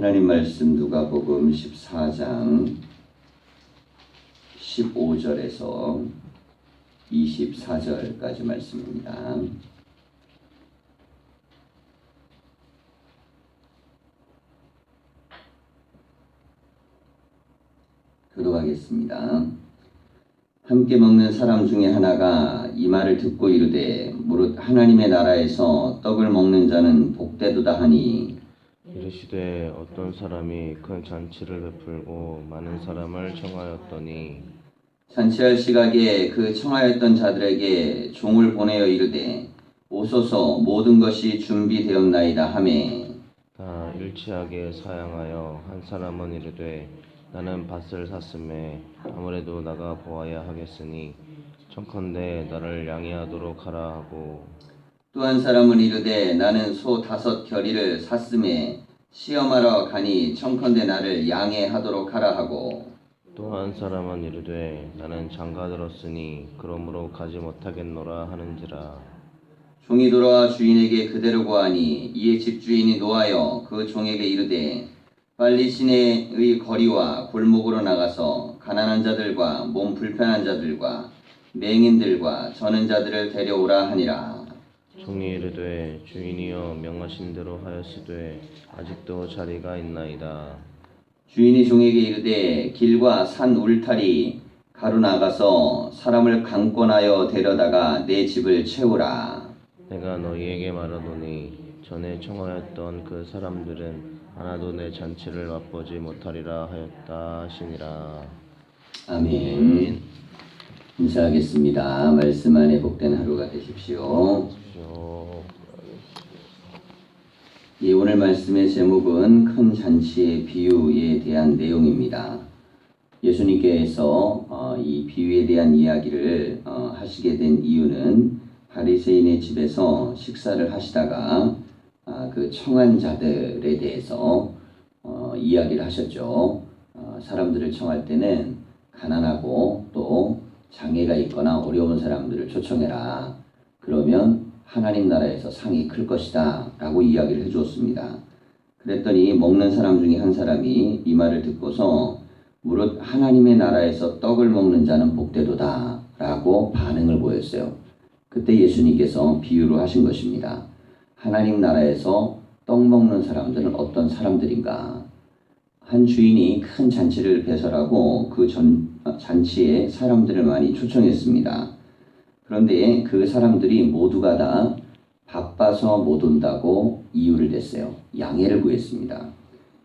하나님 말씀 누가복음 14장 15절에서 24절까지 말씀입니다. 교독하겠습니다. 함께 먹는 사람 중에 하나가 이 말을 듣고 이르되 무릇 하나님의 나라에서 떡을 먹는 자는 복되도다 하니 이르시되 어떤 사람이 큰 잔치를 베풀고 많은 사람을 청하였더니 잔치할 시각에 그 청하였던 자들에게 종을 보내어 이르되 오소서 모든 것이 준비되었나이다 하매 다 일치하게 사양하여 한 사람은 이르되 나는 밭을 샀음에 아무래도 나가 보아야 하겠으니 청컨대 나를 양해하도록 하라 하고 또 한 사람은 이르되 나는 소 5 겨리를 샀음에 시험하러 가니 청컨대 나를 양해하도록 하라 하고 또 한 사람은 이르되 나는 장가 들었으니 그러므로 가지 못하겠노라 하는지라. 종이 돌아와 주인에게 그대로 고하니 이에 집주인이 노하여 그 종에게 이르되 빨리 시내의 거리와 골목으로 나가서 가난한 자들과 몸 불편한 자들과 맹인들과 저는 자들을 데려오라 하니라. 종이 이르되 주인이여 명하신 대로 하였으되 아직도 자리가 있나이다. 주인이 종에게 이르되 길과 산 울타리 가로 나가서 사람을 강권하여 데려다가 내 집을 채우라. 내가 너희에게 말하노니 전에 청하였던 그 사람들은 하나도 내 잔치를 맛보지 못하리라 하였다 하시니라. 아멘. 인사하겠습니다. 말씀 안에 복된 하루가 되십시오. 오늘 말씀의 제목은 큰 잔치의 비유에 대한 내용입니다. 예수님께서 이 비유에 대한 이야기를 하시게 된 이유는 바리새인의 집에서 식사를 하시다가 그 청한 자들에 대해서 이야기를 하셨죠. 사람들을 청할 때는 가난하고 또 장애가 있거나 어려운 사람들을 초청해라. 그러면 하나님 나라에서 상이 클 것이다 라고 이야기를 해주었습니다. 그랬더니 먹는 사람 중에 한 사람이 이 말을 듣고서 무릇 하나님의 나라에서 떡을 먹는 자는 복되도다 라고 반응을 보였어요. 그때 예수님께서 비유로 하신 것입니다. 하나님 나라에서 떡 먹는 사람들은 어떤 사람들인가? 한 주인이 큰 잔치를 배설하고 그 잔치에 사람들을 많이 초청했습니다. 그런데 그 사람들이 모두가 다 바빠서 못 온다고 이유를 댔어요. 양해를 구했습니다.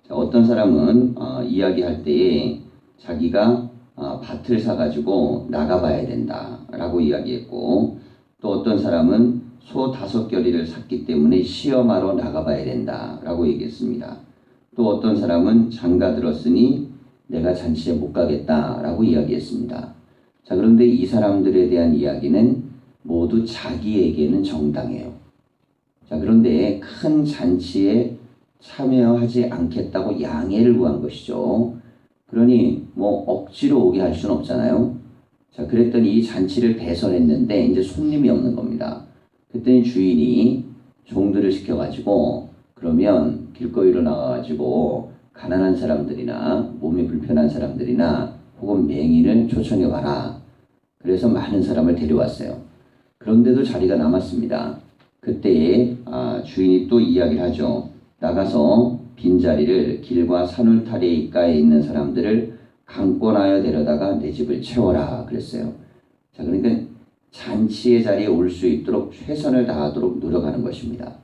어떤 사람은 이야기할 때에 자기가 밭을 사가지고 나가봐야 된다라고 이야기했고, 또 어떤 사람은 소 5 겨리를 샀기 때문에 시험하러 나가봐야 된다라고 얘기했습니다. 또 어떤 사람은 장가 들었으니 내가 잔치에 못 가겠다라고 이야기했습니다. 자, 그런데 이 사람들에 대한 이야기는 모두 자기에게는 정당해요. 자, 그런데 큰 잔치에 참여하지 않겠다고 양해를 구한 것이죠. 그러니 뭐 억지로 오게 할 수는 없잖아요. 자, 그랬더니 이 잔치를 배설했는데 이제 손님이 없는 겁니다. 그랬더니 주인이 종들을 시켜가지고 그러면 길거리로 나가가지고 가난한 사람들이나 몸이 불편한 사람들이나 혹은 맹인을 초청해봐라. 그래서 많은 사람을 데려왔어요. 그런데도 자리가 남았습니다. 그때에 주인이 또 이야기를 하죠. 나가서 빈자리를 길과 산울타리가에 있는 사람들을 강권하여 데려다가 내 집을 채워라 그랬어요. 자, 그러니까 잔치의 자리에 올 수 있도록 최선을 다하도록 노력하는 것입니다.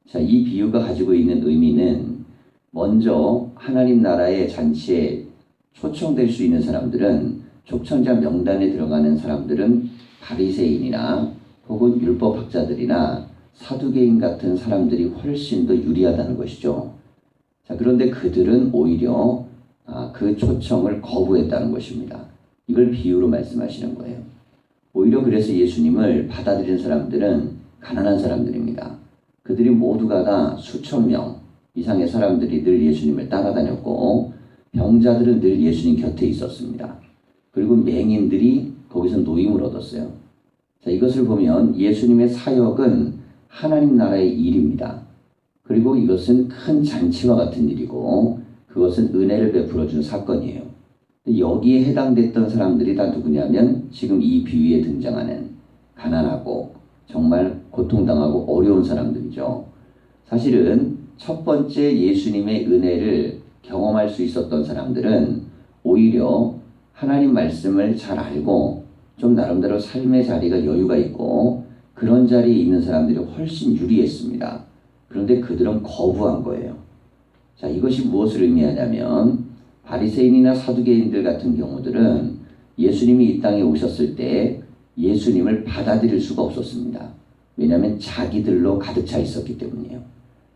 자, 이 비유가 가지고 있는 의미는 먼저 하나님 나라의 잔치에 초청될 수 있는 사람들은, 초청자 명단에 들어가는 사람들은 바리새인이나 혹은 율법학자들이나 사두개인 같은 사람들이 훨씬 더 유리하다는 것이죠. 자, 그런데 그들은 오히려 그 초청을 거부했다는 것입니다. 이걸 비유로 말씀하시는 거예요. 오히려 그래서 예수님을 받아들인 사람들은 가난한 사람들입니다. 그들이 모두가 다 수천 명 이상의 사람들이 늘 예수님을 따라다녔고, 병자들은 늘 예수님 곁에 있었습니다. 그리고 맹인들이 거기서 노임을 얻었어요. 자, 이것을 보면 예수님의 사역은 하나님 나라의 일입니다. 그리고 이것은 큰 잔치와 같은 일이고 그것은 은혜를 베풀어 준 사건이에요. 여기에 해당됐던 사람들이 다 누구냐면 지금 이 비유에 등장하는 가난하고 정말 고통당하고 어려운 사람들이죠. 사실은 첫 번째 예수님의 은혜를 경험할 수 있었던 사람들은 오히려 하나님 말씀을 잘 알고 좀 나름대로 삶의 자리가 여유가 있고 그런 자리에 있는 사람들이 훨씬 유리했습니다. 그런데 그들은 거부한 거예요. 자, 이것이 무엇을 의미하냐면 바리새인이나 사두개인들 같은 경우들은 예수님이 이 땅에 오셨을 때 예수님을 받아들일 수가 없었습니다. 왜냐하면 자기들로 가득 차 있었기 때문이에요.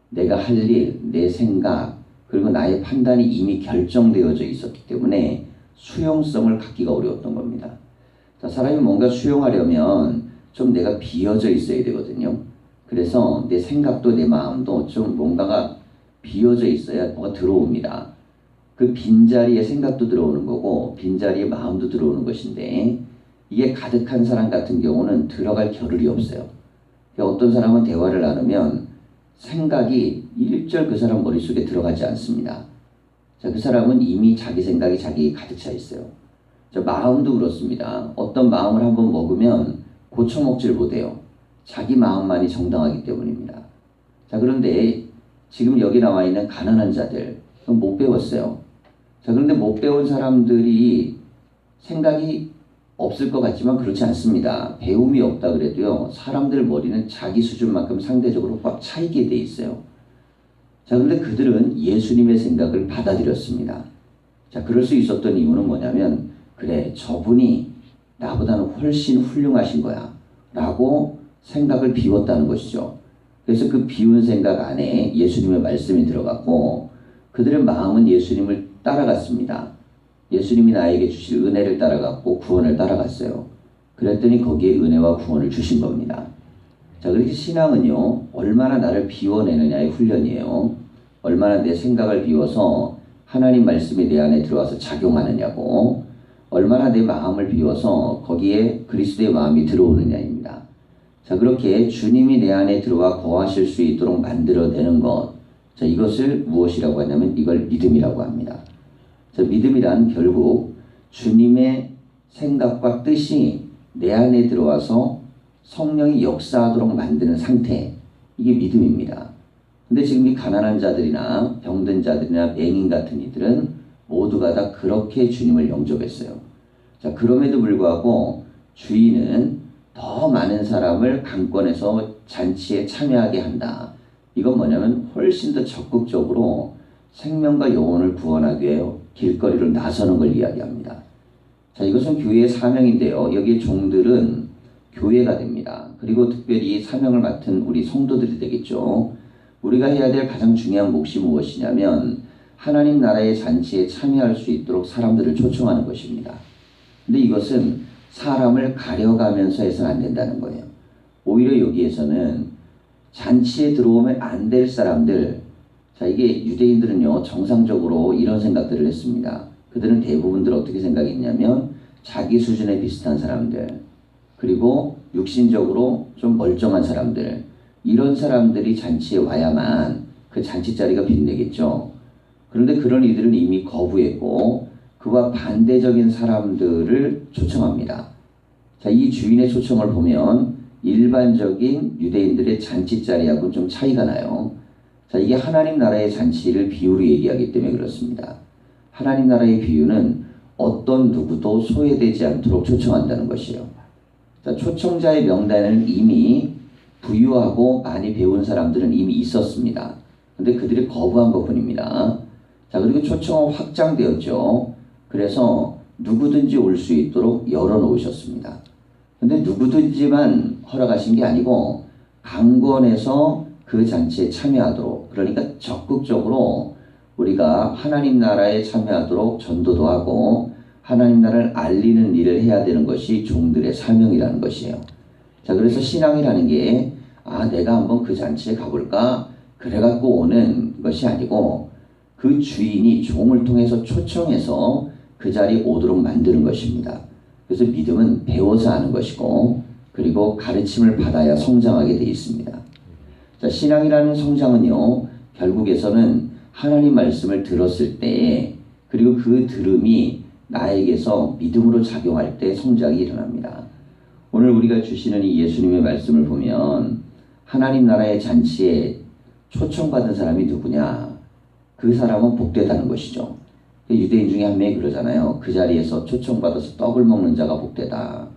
내가 할 일, 내 생각, 그리고 나의 판단이 이미 결정되어져 있었기 때문에 수용성을 갖기가 어려웠던 겁니다. 자, 사람이 뭔가 수용하려면 좀 내가 비어져 있어야 되거든요. 그래서 내 생각도 내 마음도 좀 뭔가가 비어져 있어야 뭐가 들어옵니다. 그 빈자리에 생각도 들어오는 거고 빈자리에 마음도 들어오는 것인데 이게 가득한 사람 같은 경우는 들어갈 겨를이 없어요. 그러니까 어떤 사람은 대화를 나누면 생각이 일절 그 사람 머릿속에 들어가지 않습니다. 자, 그 사람은 이미 자기 생각이 자기에 가득 차 있어요. 자, 마음도 그렇습니다. 어떤 마음을 한번 먹으면 고쳐 먹질 못해요. 자기 마음만이 정당하기 때문입니다. 자, 그런데 지금 여기 나와 있는 가난한 자들 못 배웠어요. 자, 그런데 못 배운 사람들이 생각이 없을 것 같지만 그렇지 않습니다. 배움이 없다 그래도요, 사람들 머리는 자기 수준만큼 상대적으로 꽉 차이게 돼 있어요. 자, 그런데 그들은 예수님의 생각을 받아들였습니다. 자, 그럴 수 있었던 이유는 뭐냐면, 그래, 저분이 나보다는 훨씬 훌륭하신 거야 라고 생각을 비웠다는 것이죠. 그래서 그 비운 생각 안에 예수님의 말씀이 들어갔고 그들의 마음은 예수님을 따라갔습니다. 예수님이 나에게 주실 은혜를 따라갔고 구원을 따라갔어요. 그랬더니 거기에 은혜와 구원을 주신 겁니다. 자, 그렇게 신앙은요, 얼마나 나를 비워내느냐의 훈련이에요. 얼마나 내 생각을 비워서 하나님 말씀이 내 안에 들어와서 작용하느냐고, 얼마나 내 마음을 비워서 거기에 그리스도의 마음이 들어오느냐입니다. 자, 그렇게 주님이 내 안에 들어와 거하실 수 있도록 만들어내는 것, 자, 이것을 무엇이라고 하냐면 이걸 믿음이라고 합니다. 자, 믿음이란 결국 주님의 생각과 뜻이 내 안에 들어와서 성령이 역사하도록 만드는 상태, 이게 믿음입니다. 근데 지금 이 가난한 자들이나 병든 자들이나 맹인 같은 이들은 모두가 다 그렇게 주님을 영접했어요. 자, 그럼에도 불구하고 주인은 더 많은 사람을 강권해서 잔치에 참여하게 한다. 이건 뭐냐면 훨씬 더 적극적으로 생명과 영혼을 구원하기 위해 길거리로 나서는 걸 이야기합니다. 자, 이것은 교회의 사명인데요. 여기에 종들은 교회가 됩니다. 그리고 특별히 사명을 맡은 우리 성도들이 되겠죠. 우리가 해야 될 가장 중요한 몫이 무엇이냐면 하나님 나라의 잔치에 참여할 수 있도록 사람들을 초청하는 것입니다. 근데 이것은 사람을 가려가면서 해서는 안 된다는 거예요. 오히려 여기에서는 잔치에 들어오면 안 될 사람들, 자, 이게 유대인들은요, 정상적으로 이런 생각들을 했습니다. 그들은 대부분들 어떻게 생각했냐면 자기 수준에 비슷한 사람들, 그리고 육신적으로 좀 멀쩡한 사람들, 이런 사람들이 잔치에 와야만 그 잔치 자리가 빛내겠죠. 그런데 그런 이들은 이미 거부했고 그와 반대적인 사람들을 초청합니다. 자, 이 주인의 초청을 보면 일반적인 유대인들의 잔치 자리하고 좀 차이가 나요. 자, 이게 하나님 나라의 잔치를 비유로 얘기하기 때문에 그렇습니다. 하나님 나라의 비유는 어떤 누구도 소외되지 않도록 초청한다는 것이에요. 자, 초청자의 명단에는 이미 부유하고 많이 배운 사람들은 이미 있었습니다. 근데 그들이 거부한 것뿐입니다. 자, 그리고 초청은 확장되었죠. 그래서 누구든지 올 수 있도록 열어놓으셨습니다. 근데 누구든지만 허락하신 게 아니고 강권해서 그 잔치에 참여하도록, 그러니까 적극적으로 우리가 하나님 나라에 참여하도록 전도도 하고 하나님 나라를 알리는 일을 해야 되는 것이 종들의 사명이라는 것이에요. 자, 그래서 신앙이라는 게 내가 한번 그 잔치에 가볼까? 그래갖고 오는 것이 아니고 그 주인이 종을 통해서 초청해서 그 자리에 오도록 만드는 것입니다. 그래서 믿음은 배워서 하는 것이고 그리고 가르침을 받아야 성장하게 되어 있습니다. 자, 신앙이라는 성장은요, 결국에서는 하나님 말씀을 들었을 때 그리고 그 들음이 나에게서 믿음으로 작용할 때 성장이 일어납니다. 오늘 우리가 주시는 이 예수님의 말씀을 보면 하나님 나라의 잔치에 초청받은 사람이 누구냐? 그 사람은 복되다는 것이죠. 유대인 중에 한 명이 그러잖아요. 그 자리에서 초청받아서 떡을 먹는 자가 복되다.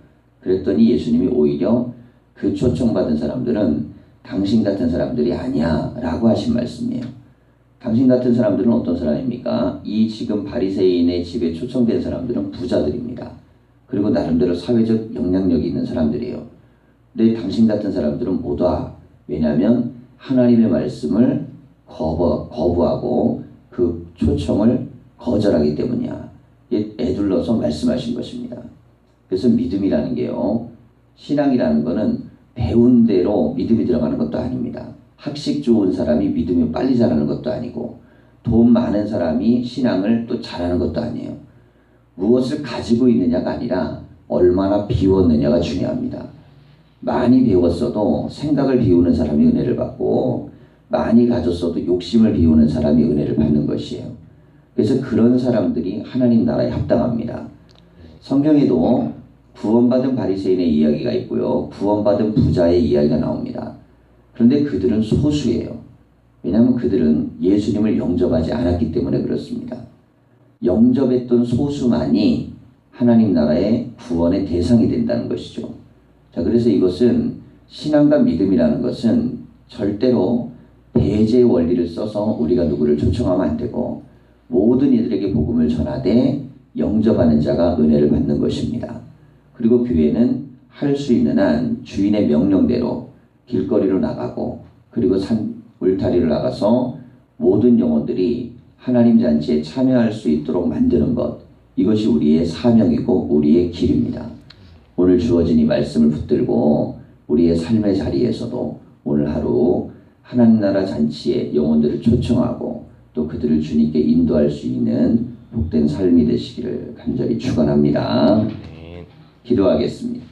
그랬더니 예수님이 오히려 그 초청받은 사람들은 당신 같은 사람들이 아니야 라고 하신 말씀이에요. 당신 같은 사람들은 어떤 사람입니까? 이 지금 바리새인의 집에 초청된 사람들은 부자들입니다. 그리고 나름대로 사회적 영향력이 있는 사람들이에요. 근데 당신 같은 사람들은 못 와. 왜냐하면 하나님의 말씀을 거부하고 그 초청을 거절하기 때문이야. 애둘러서 말씀하신 것입니다. 그래서 믿음이라는 게요, 신앙이라는 거는 배운 대로 믿음이 들어가는 것도 아닙니다. 학식 좋은 사람이 믿음이 빨리 자라는 것도 아니고 돈 많은 사람이 신앙을 또 잘하는 것도 아니에요. 무엇을 가지고 있느냐가 아니라 얼마나 비웠느냐가 중요합니다. 많이 배웠어도 생각을 비우는 사람이 은혜를 받고 많이 가졌어도 욕심을 비우는 사람이 은혜를 받는 것이에요. 그래서 그런 사람들이 하나님 나라에 합당합니다. 성경에도 구원받은 바리새인의 이야기가 있고요, 구원받은 부자의 이야기가 나옵니다. 그런데 그들은 소수예요. 왜냐하면 그들은 예수님을 영접하지 않았기 때문에 그렇습니다. 영접했던 소수만이 하나님 나라의 구원의 대상이 된다는 것이죠. 자, 그래서 이것은 신앙과 믿음이라는 것은 절대로 배제의 원리를 써서 우리가 누구를 초청하면 안 되고 모든 이들에게 복음을 전하되 영접하는 자가 은혜를 받는 것입니다. 그리고 교회는 할 수 있는 한 주인의 명령대로 길거리로 나가고 그리고 산 울타리로 나가서 모든 영혼들이 하나님 잔치에 참여할 수 있도록 만드는 것, 이것이 우리의 사명이고 우리의 길입니다. 오늘 주어진 이 말씀을 붙들고 우리의 삶의 자리에서도 오늘 하루 하나님 나라 잔치에 영혼들을 초청하고 또 그들을 주님께 인도할 수 있는 복된 삶이 되시기를 간절히 축원합니다. 기도하겠습니다.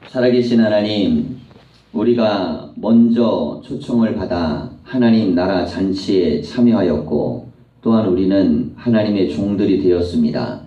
살아계신 하나님, 우리가 먼저 초청을 받아 하나님 나라 잔치에 참여하였고 또한 우리는 하나님의 종들이 되었습니다.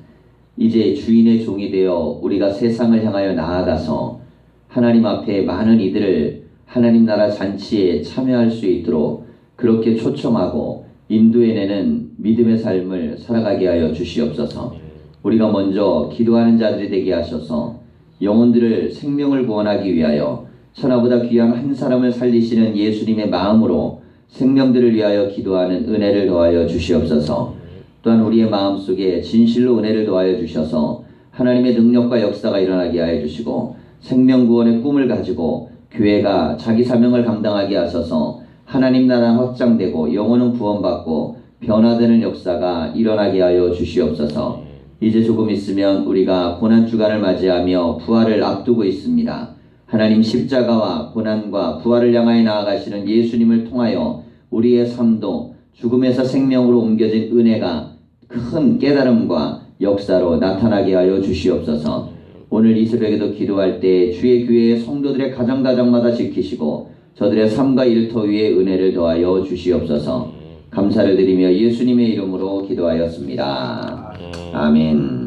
이제 주인의 종이 되어 우리가 세상을 향하여 나아가서 하나님 앞에 많은 이들을 하나님 나라 잔치에 참여할 수 있도록 그렇게 초청하고 인도해내는 믿음의 삶을 살아가게 하여 주시옵소서. 우리가 먼저 기도하는 자들이 되게 하셔서 영혼들을 생명을 구원하기 위하여 천하보다 귀한 한 사람을 살리시는 예수님의 마음으로 생명들을 위하여 기도하는 은혜를 더하여 주시옵소서. 또한 우리의 마음속에 진실로 은혜를 더하여 주셔서 하나님의 능력과 역사가 일어나게 하여 주시고 생명 구원의 꿈을 가지고 교회가 자기 사명을 감당하게 하셔서 하나님 나라 확장되고 영혼은 구원받고 변화되는 역사가 일어나게 하여 주시옵소서. 이제 조금 있으면 우리가 고난주간을 맞이하며 부활을 앞두고 있습니다. 하나님 십자가와 고난과 부활을 향하여 나아가시는 예수님을 통하여 우리의 삶도 죽음에서 생명으로 옮겨진 은혜가 큰 깨달음과 역사로 나타나게 하여 주시옵소서. 오늘 이 새벽에도 기도할 때 주의 교회의 성도들의 가정가정마다 지키시고 저들의 삶과 일터 위에 은혜를 더하여 주시옵소서. 감사를 드리며 예수님의 이름으로 기도하였습니다. 아멘.